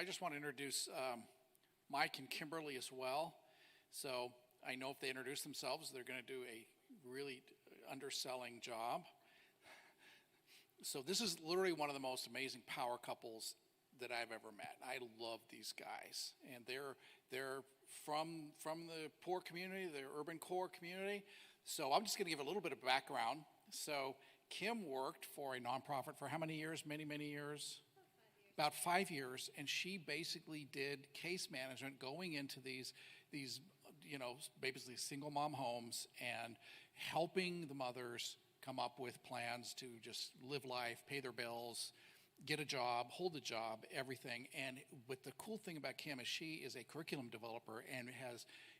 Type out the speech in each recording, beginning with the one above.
I just want to introduce Mike and Kimberly as well. So I know if they introduce themselves, they're going to do a really underselling job. So this is literally one of the most amazing power couples that I've ever met. I love these guys, and they're from the poor community, the urban core community. So I'm just going to give a little bit of background. So Kim worked for a nonprofit for how many years? Many years. About 5 years, and she basically did case management, going into these basically single mom homes and helping the mothers come up with plans to just live life, pay their bills, get a job, hold a job, everything. And what the cool thing about Kim is she is a curriculum developer, and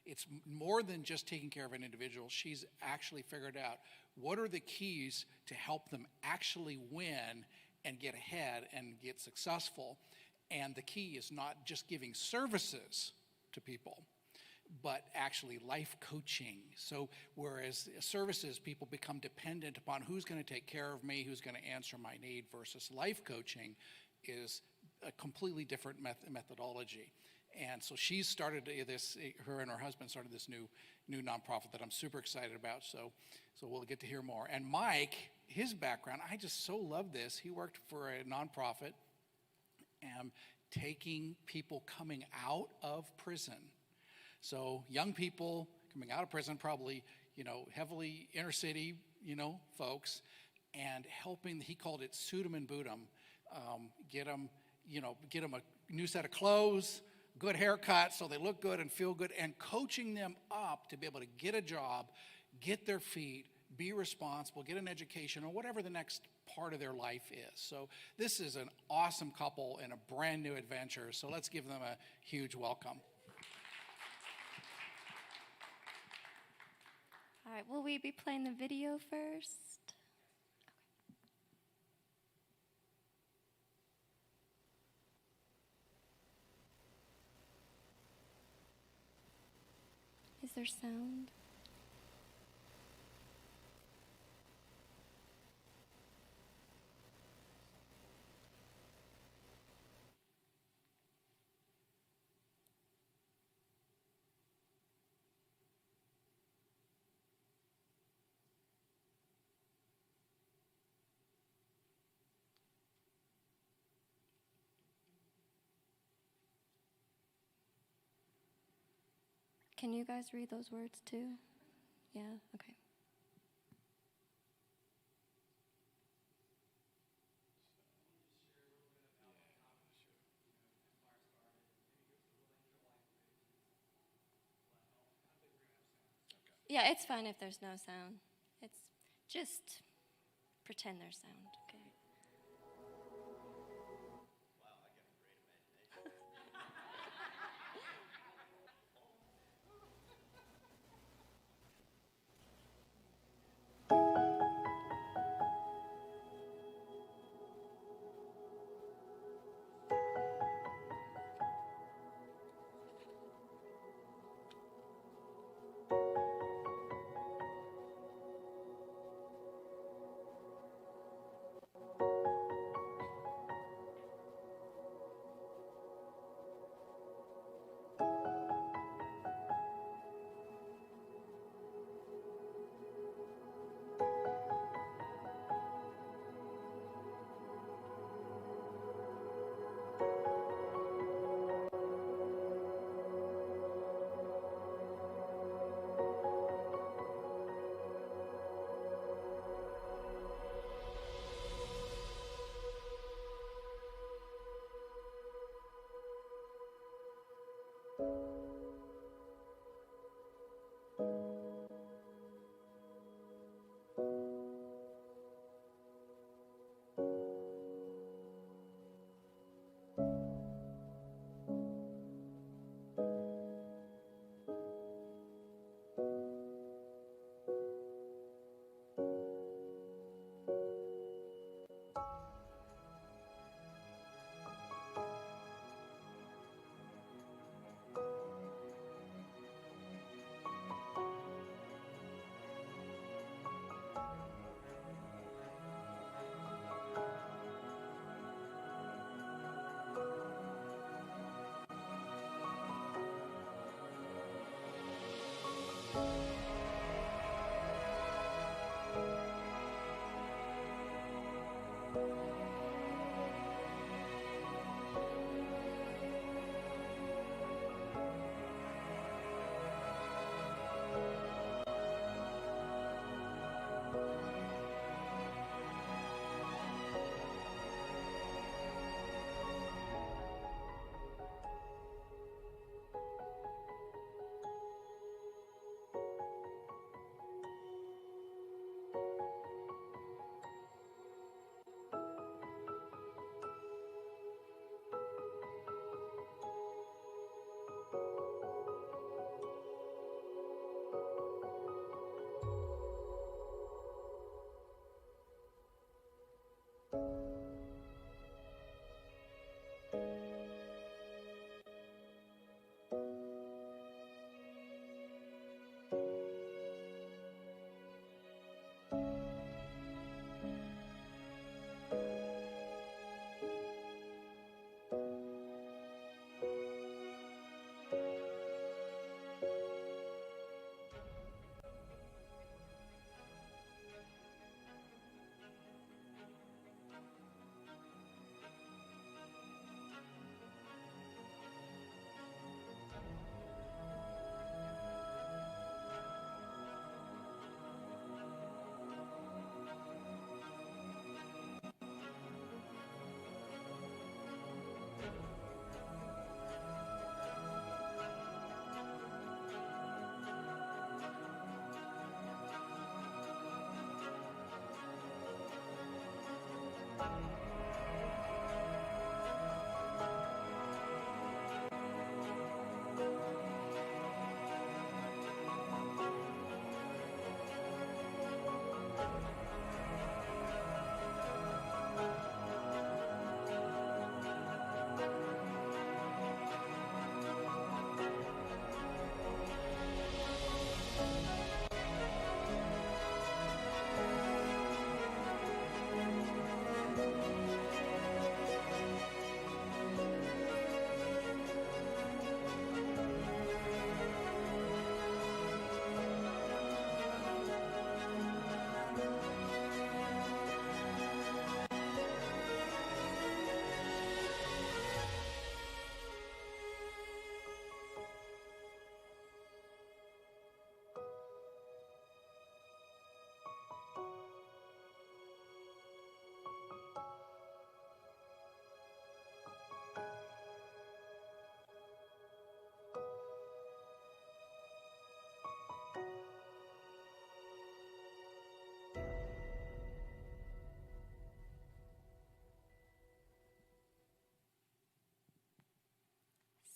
it's more than just taking care of an individual. She's actually figured out what are the keys to help them actually win and get ahead and get successful. And the key is not just giving services to people, but actually life coaching. So whereas services, people become dependent upon who's going to take care of me, who's going to answer my need, versus life coaching is a completely different methodology. And so she started this, her and her husband started this new nonprofit that I'm super excited about. So we'll get to hear more. And Mike, his background, I just so love this. He worked for a nonprofit taking people coming out of prison. So young people coming out of prison, probably, heavily inner city, folks, and helping, he called it suit them and boot them, get them a new set of clothes, good haircut so they look good and feel good, and coaching them up to be able to get a job, get their feet, be responsible, get an education, or whatever the next part of their life is. So this is an awesome couple and a brand new adventure. So let's give them a huge welcome. All right, will we be playing the video first? Okay. Is there sound? Can you guys read those words too? Yeah, okay. Yeah, it's fine if there's no sound. It's just pretend there's sound, okay?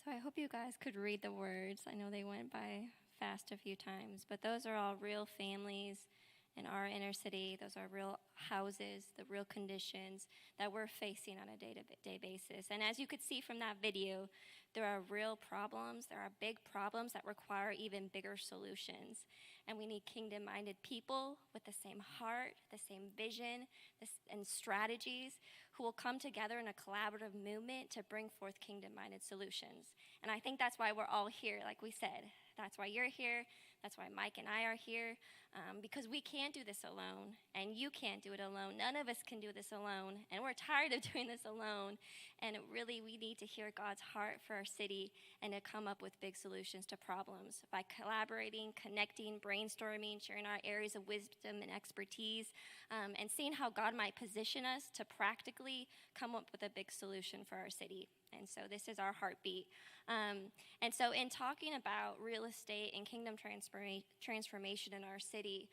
So I hope you guys could read the words. I know they went by fast a few times, but those are all real families in our inner city. Those are real houses, the real conditions that we're facing on a day-to-day basis. And as you could see from that video, there are real problems. There are big problems that require even bigger solutions. And we need kingdom-minded people with the same heart, the same vision, and strategies who will come together in a collaborative movement to bring forth kingdom-minded solutions. And I think that's why we're all here, like we said. That's why you're here. That's why Mike and I are here, because we can't do this alone, and you can't do it alone. None of us can do this alone, and we're tired of doing this alone. And really, we need to hear God's heart for our city and to come up with big solutions to problems by collaborating, connecting, brainstorming, sharing our areas of wisdom and expertise, and seeing how God might position us to practically come up with a big solution for our city. And so this is our heartbeat. And so in talking about real estate and kingdom transformation in our city,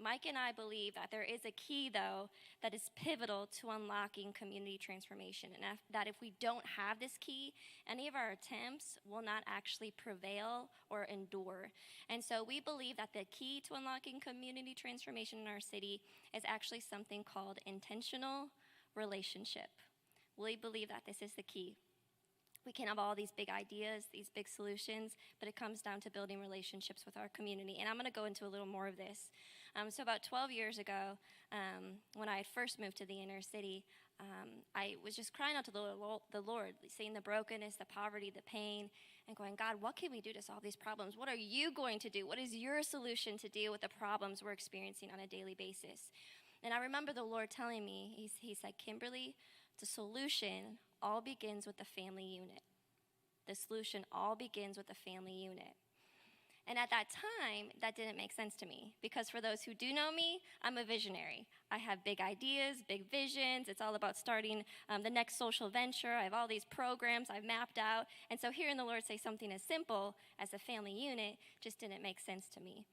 Mike and I believe that there is a key, though, that is pivotal to unlocking community transformation. And that if we don't have this key, any of our attempts will not actually prevail or endure. And so we believe that the key to unlocking community transformation in our city is actually something called intentional relationship. We believe that this is the key. We can have all these big ideas, these big solutions, but it comes down to building relationships with our community. And I'm going to go into a little more of this. So about 12 years ago, when I had first moved to the inner city, I was just crying out to the Lord, seeing the brokenness, the poverty, the pain, and going, God, what can we do to solve these problems? What are you going to do? What is your solution to deal with the problems we're experiencing on a daily basis? And I remember the Lord telling me, he said, Kimberly, the solution all begins with the family unit. The solution all begins with the family unit. And at that time, that didn't make sense to me, because for those who do know me, I'm a visionary. I have big ideas, big visions. It's all about starting the next social venture. I have all these programs I've mapped out. And so hearing the Lord say something as simple as a family unit just didn't make sense to me.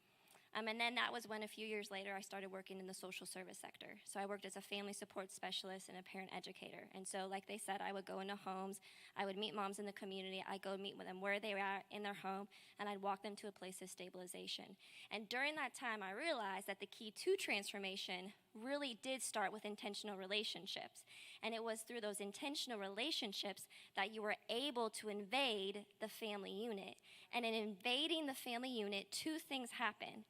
And then that was when a few years later I started working in the social service sector. So I worked as a family support specialist and a parent educator. And so like they said, I would go into homes, I would meet moms in the community, I'd go meet with them where they were at in their home, and I'd walk them to a place of stabilization. And during that time, I realized that the key to transformation really did start with intentional relationships. And it was through those intentional relationships that you were able to invade the family unit. And in invading the family unit, two things happen.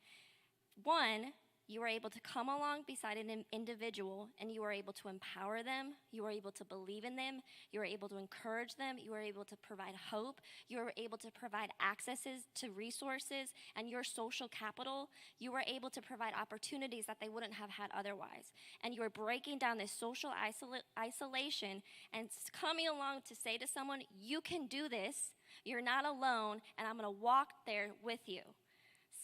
One, you were able to come along beside an individual and you were able to empower them. You were able to believe in them. You were able to encourage them. You were able to provide hope. You were able to provide accesses to resources and your social capital. You were able to provide opportunities that they wouldn't have had otherwise. And you were breaking down this social isolation and coming along to say to someone, you can do this. You're not alone, and I'm going to walk there with you.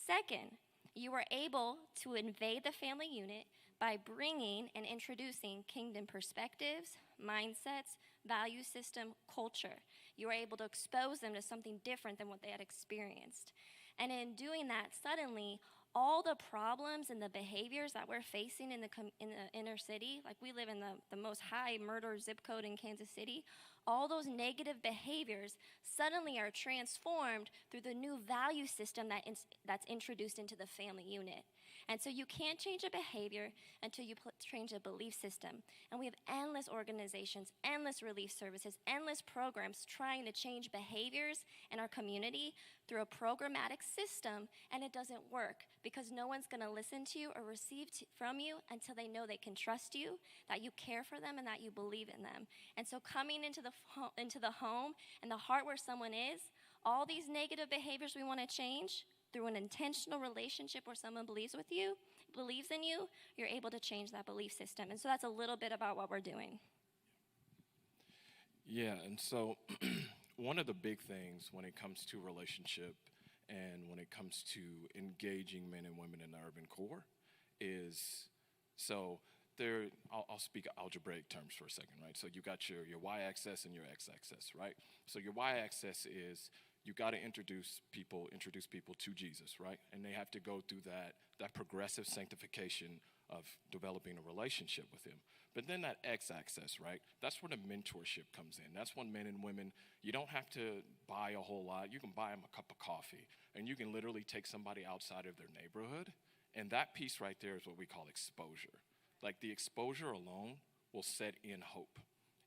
Second, you were able to invade the family unit by bringing and introducing kingdom perspectives, mindsets, value system, culture. You were able to expose them to something different than what they had experienced. And in doing that, suddenly, all the problems and the behaviors that we're facing in the inner city, like we live in the most high murder zip code in Kansas City, all those negative behaviors suddenly are transformed through the new value system that's introduced into the family unit. And so you can't change a behavior until you change a belief system. And we have endless organizations, endless relief services, endless programs trying to change behaviors in our community through a programmatic system, and it doesn't work because no one's going to listen to you or receive from you until they know they can trust you, that you care for them, and that you believe in them. And so coming into the home and the heart where someone is, all these negative behaviors we want to change, through an intentional relationship where someone believes in you, you're able to change that belief system. And so that's a little bit about what we're doing. Yeah, and so one of the big things when it comes to relationship and when it comes to engaging men and women in the urban core is, so there, I'll speak algebraic terms for a second, right? So you got your y-axis and your x-axis, right? So your y-axis is you got to introduce people to Jesus, right? And they have to go through that progressive sanctification of developing a relationship with him. But then that x-axis, right? That's where the mentorship comes in. That's when men and women, you don't have to buy a whole lot. You can buy them a cup of coffee, and you can literally take somebody outside of their neighborhood. And that piece right there is what we call exposure. Like the exposure alone will set in hope.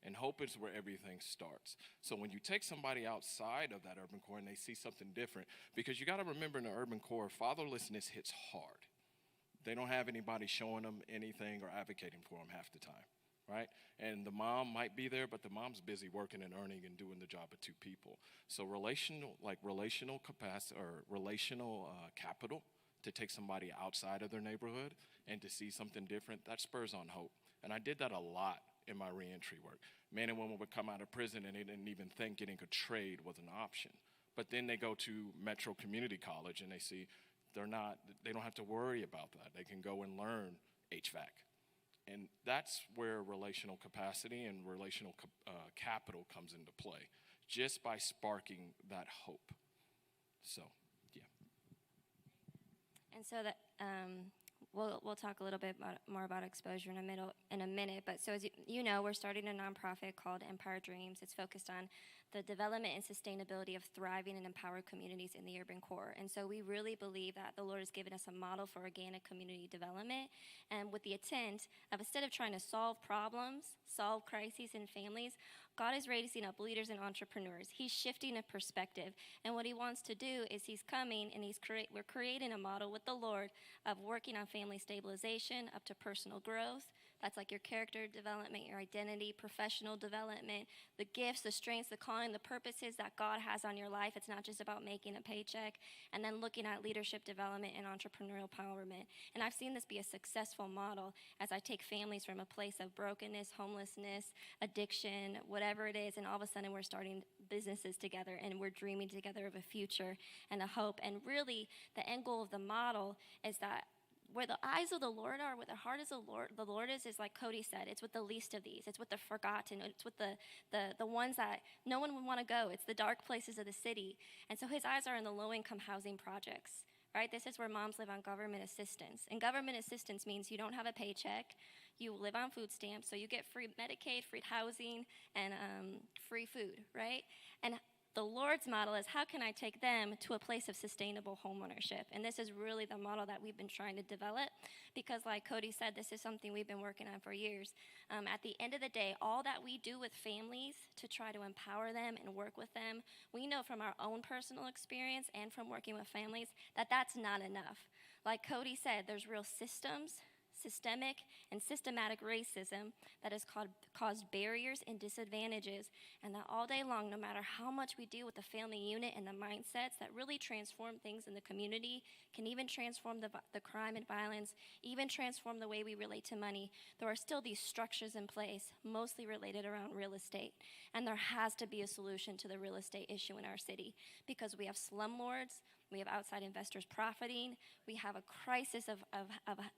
And hope is where everything starts. So when you take somebody outside of that urban core and they see something different, because you got to remember in the urban core, fatherlessness hits hard. They don't have anybody showing them anything or advocating for them half the time, right? And the mom might be there, but the mom's busy working and earning and doing the job of two people. So relational capacity or relational capital to take somebody outside of their neighborhood and to see something different, that spurs on hope. And I did that a lot in my reentry work. Men and women would come out of prison and they didn't even think getting a trade was an option. But then they go to Metro Community College and they see they don't have to worry about that. They can go and learn HVAC. And that's where relational capacity and relational capital comes into play, just by sparking that hope. So, yeah. And so that we'll talk a little bit more about exposure in a minute. But so as you know, we're starting a nonprofit called Empire Dreams. It's focused on the development and sustainability of thriving and empowered communities in the urban core. And so we really believe that the Lord has given us a model for organic community development, and with the intent of, instead of trying to solve problems, solve crises in families, God is raising up leaders and entrepreneurs. He's shifting a perspective. And what he wants to do is he's coming and we're creating a model with the Lord of working on family stabilization up to personal growth, That's like your character development, your identity, professional development, the gifts, the strengths, the calling, the purposes that God has on your life. It's not just about making a paycheck. And then looking at leadership development and entrepreneurial empowerment. And I've seen this be a successful model as I take families from a place of brokenness, homelessness, addiction, whatever it is, and all of a sudden we're starting businesses together and we're dreaming together of a future and a hope. And really, the end goal of the model is that where the eyes of the Lord are, where the heart is the Lord is like Cody said, it's with the least of these. It's with the forgotten. It's with the ones that no one would want to go. It's the dark places of the city. And so his eyes are in the low-income housing projects, right? This is where moms live on government assistance. And government assistance means you don't have a paycheck. You live on food stamps, so you get free Medicaid, free housing, and free food, right? And the Lord's model is, how can I take them to a place of sustainable homeownership? And this is really the model that we've been trying to develop because, like Cody said, this is something we've been working on for years. At the end of the day, all that we do with families to try to empower them and work with them, we know from our own personal experience and from working with families that that's not enough. Like Cody said, there's real systemic and systematic racism that has caused barriers and disadvantages, and that all day long, no matter how much we do with the family unit and the mindsets that really transform things in the community, can even transform the crime and violence, even transform the way we relate to money, there are still these structures in place, mostly related around real estate. And there has to be a solution to the real estate issue in our city because we have slumlords, we have outside investors profiting. We have a crisis of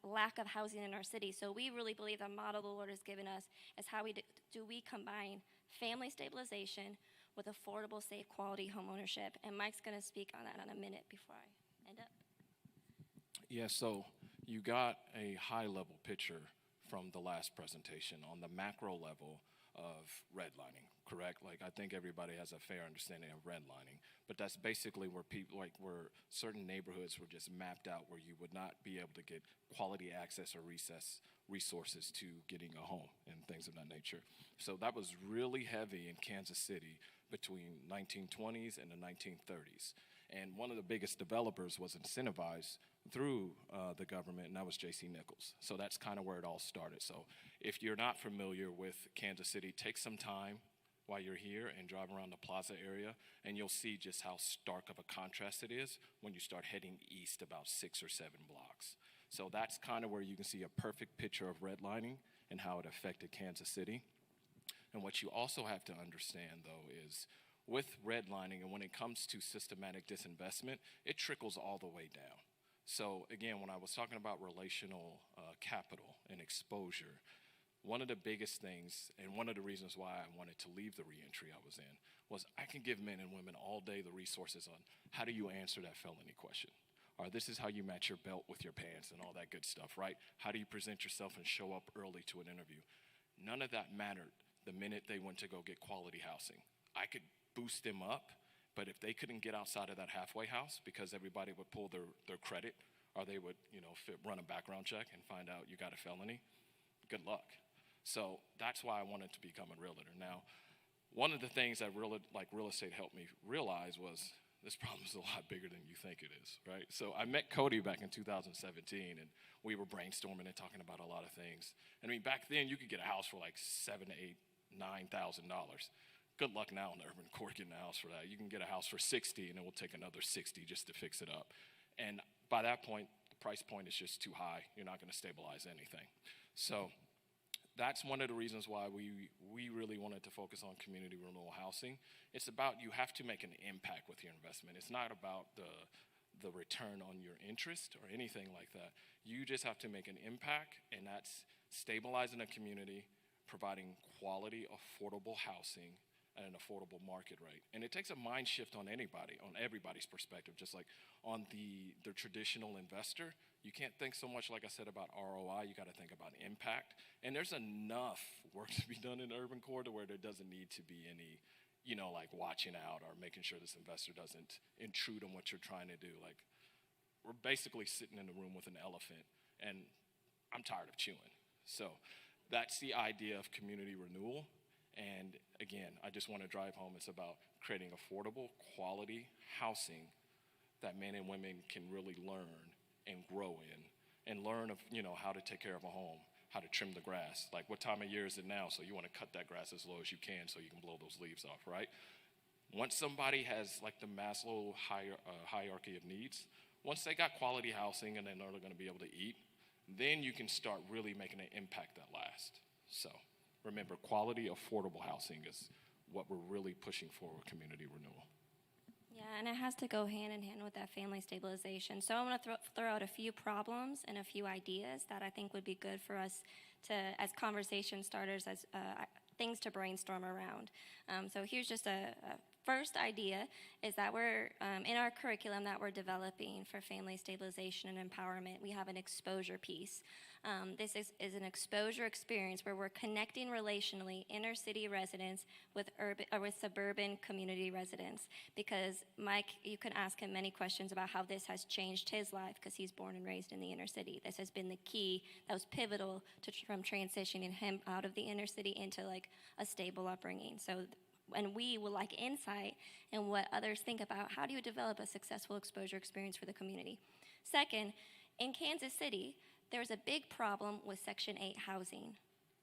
lack of housing in our city. So we really believe the model the Lord has given us is how we combine family stabilization with affordable, safe, quality homeownership. And Mike's going to speak on that in a minute before I end up. Yeah, so you got a high-level picture from the last presentation on the macro level of redlining, correct? Like, I think everybody has a fair understanding of redlining, but that's basically where where certain neighborhoods were just mapped out where you would not be able to get quality access or resources to getting a home and things of that nature. So that was really heavy in Kansas City between 1920s and the 1930s. And one of the biggest developers was incentivized through the government, and that was J.C. Nichols. So that's kind of where it all started. So if you're not familiar with Kansas City, take some time while you're here and drive around the plaza area, and you'll see just how stark of a contrast it is when you start heading east about 6 or 7 blocks. So that's kind of where you can see a perfect picture of redlining and how it affected Kansas City. And what you also have to understand, though, is with redlining and when it comes to systematic disinvestment, it trickles all the way down. So again, when I was talking about relational capital and exposure, one of the biggest things and one of the reasons why I wanted to leave the reentry I was in was I can give men and women all day the resources on how do you answer that felony question? Or this is how you match your belt with your pants and all that good stuff, right? How do you present yourself and show up early to an interview? None of that mattered the minute they went to go get quality housing. I could boost them up, but if they couldn't get outside of that halfway house because everybody would pull their credit or they would, run a background check and find out you got a felony, good luck. So that's why I wanted to become a realtor. Now, one of the things that real estate helped me realize was this problem is a lot bigger than you think it is, right? So I met Cody back in 2017, and we were brainstorming and talking about a lot of things. I mean, back then you could get a house for like $7,000 to $8,000, $9,000. Good luck now in the urban core getting a house for that. You can get a house for $60,000, and it will take another $60,000 just to fix it up. And by that point, the price point is just too high. You're not going to stabilize anything. So that's one of the reasons why we really wanted to focus on community renewal housing. It's about you have to make an impact with your investment. It's not about the return on your interest or anything like that. You just have to make an impact, and that's stabilizing a community, providing quality, affordable housing at an affordable market rate. And it takes a mind shift on everybody's perspective, just like on the traditional investor. You can't think so much, like I said, about ROI. You got to think about impact. And there's enough work to be done in the urban core to where there doesn't need to be any, like watching out or making sure this investor doesn't intrude on what you're trying to do. Like, we're basically sitting in the room with an elephant, and I'm tired of chewing. So that's the idea of community renewal. And again, I just want to drive home, it's about creating affordable, quality housing that men and women can really learn and grow in and learn of, how to take care of a home. how to trim the grass. Like, what time of year is it now? So you want to cut that grass as low as you can so you can blow those leaves off, right? Once somebody has like the Maslow hierarchy of needs, once they got quality housing and they know they're going to be able to eat, then you can start really making an impact that lasts. So remember, quality, affordable housing is what we're really pushing for with community renewal. Yeah, and it has to go hand in hand with that family stabilization. So I want to throw out a few problems and a few ideas that I think would be good for us to, as conversation starters, as things to brainstorm around. So here's just a first idea is that we're, in our curriculum that we're developing for family stabilization and empowerment, we have an exposure piece. This is an exposure experience where we're connecting relationally inner city residents with suburban community residents. Because Mike, you can ask him many questions about how this has changed his life because he's born and raised in the inner city. This has been the key that was pivotal from transitioning him out of the inner city into like a stable upbringing. So, and we would like insight in what others think about how do you develop a successful exposure experience for the community. Second, in Kansas City, there's a big problem with Section 8 housing.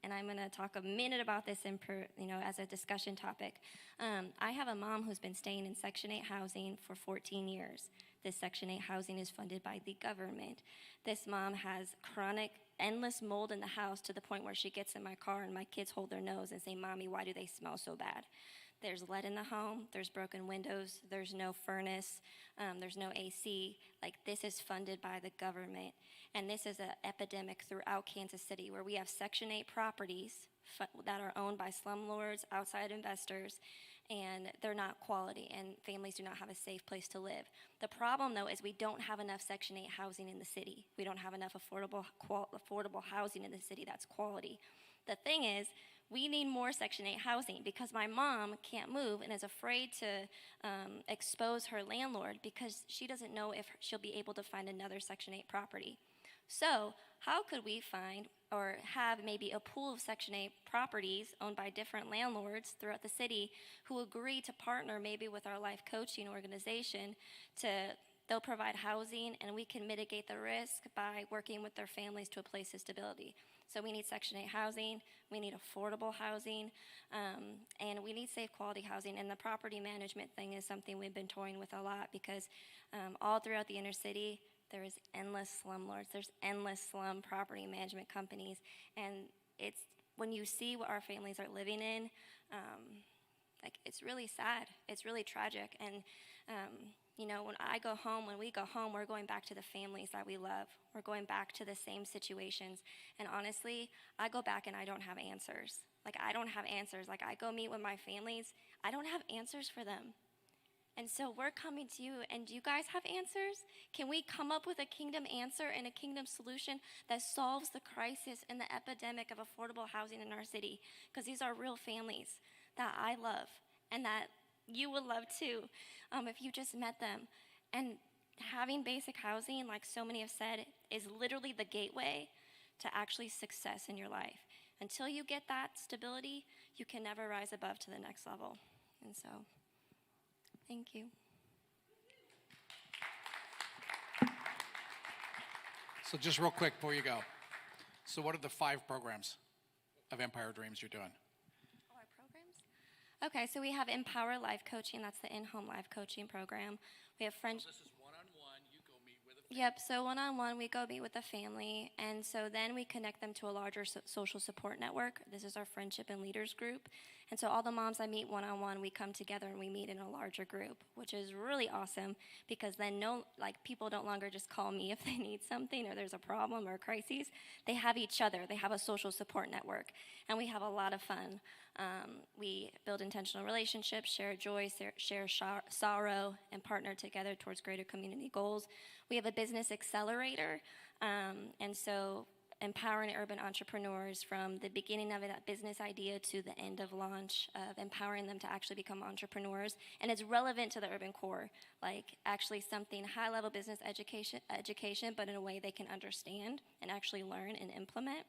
And I'm going to talk a minute about this as a discussion topic. I have a mom who's been staying in Section 8 housing for 14 years. This Section 8 housing is funded by the government. This mom has chronic, endless mold in the house to the point where she gets in my car and my kids hold their nose and say, "Mommy, why do they smell so bad?" There's lead in the home, there's broken windows, there's no furnace, there's no AC. Like, this is funded by the government. And this is an epidemic throughout Kansas City where we have Section 8 properties that are owned by slumlords, outside investors, and they're not quality, and families do not have a safe place to live. The problem, though, is we don't have enough Section 8 housing in the city. We don't have enough affordable housing in the city that's quality. The thing is, we need more Section 8 housing because my mom can't move and is afraid to expose her landlord because she doesn't know if she'll be able to find another Section 8 property. So how could we find or have maybe a pool of Section 8 properties owned by different landlords throughout the city who agree to partner maybe with our life coaching organization they'll provide housing and we can mitigate the risk by working with their families to a place of stability. So we need Section 8 housing, we need affordable housing, and we need safe quality housing. And the property management thing is something we've been toying with a lot because all throughout the inner city, there is endless slumlords, there's endless slum property management companies. And it's when you see what our families are living in, it's really sad, it's really tragic. And when we go home, we're going back to the families that we love. We're going back to the same situations. And honestly, I go back and I don't have answers. I don't have answers. I go meet with my families. I don't have answers for them. And so we're coming to you, and do you guys have answers? Can we come up with a kingdom answer and a kingdom solution that solves the crisis and the epidemic of affordable housing in our city? Because these are real families that I love and that you would love too if you just met them. And having basic housing, like so many have said, is literally the gateway to actually success in your life. Until you get that stability, you can never rise above to the next level. And so, thank you. So just real quick before you go. So what are the 5 programs of Empire Dreams you're doing? Our programs? Okay, so we have Empower Life Coaching. That's the in-home life coaching program. We have French. So this is one-on-one. You go meet with a family. Yep, so one-on-one, we go meet with the family, and so then we connect them to a larger social support network. This is our friendship and leaders group. And so all the moms I meet one-on-one, we come together and we meet in a larger group, which is really awesome because then people don't longer just call me if they need something or there's a problem or a crisis. They have each other. They have a social support network, and we have a lot of fun. We build intentional relationships, share joy, share sorrow, and partner together towards greater community goals. We have a business accelerator, and so empowering urban entrepreneurs from the beginning of that business idea to the end of launch, of empowering them to actually become entrepreneurs. And it's relevant to the urban core, actually something high-level business education, but in a way they can understand and actually learn and implement.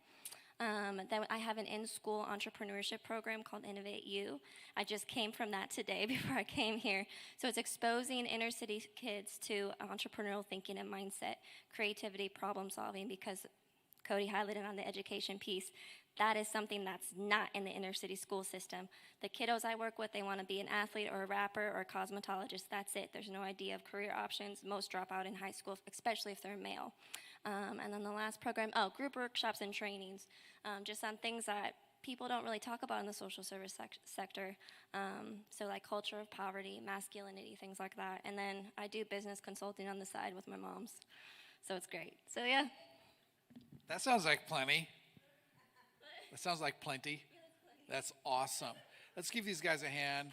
Then I have an in-school entrepreneurship program called Innovate U. I just came from that today before I came here. So it's exposing inner city kids to entrepreneurial thinking and mindset, creativity, problem solving, because Cody highlighted on the education piece. That is something that's not in the inner city school system. The kiddos I work with, they want to be an athlete or a rapper or a cosmetologist. That's it. There's no idea of career options. Most drop out in high school, especially if they're male. And then the last program, group workshops and trainings, just on things that people don't really talk about in the social service sector. So like culture of poverty, masculinity, things like that. And then I do business consulting on the side with my moms. So it's great. So yeah. That sounds like plenty. That sounds like plenty. That's awesome. Let's give these guys a hand.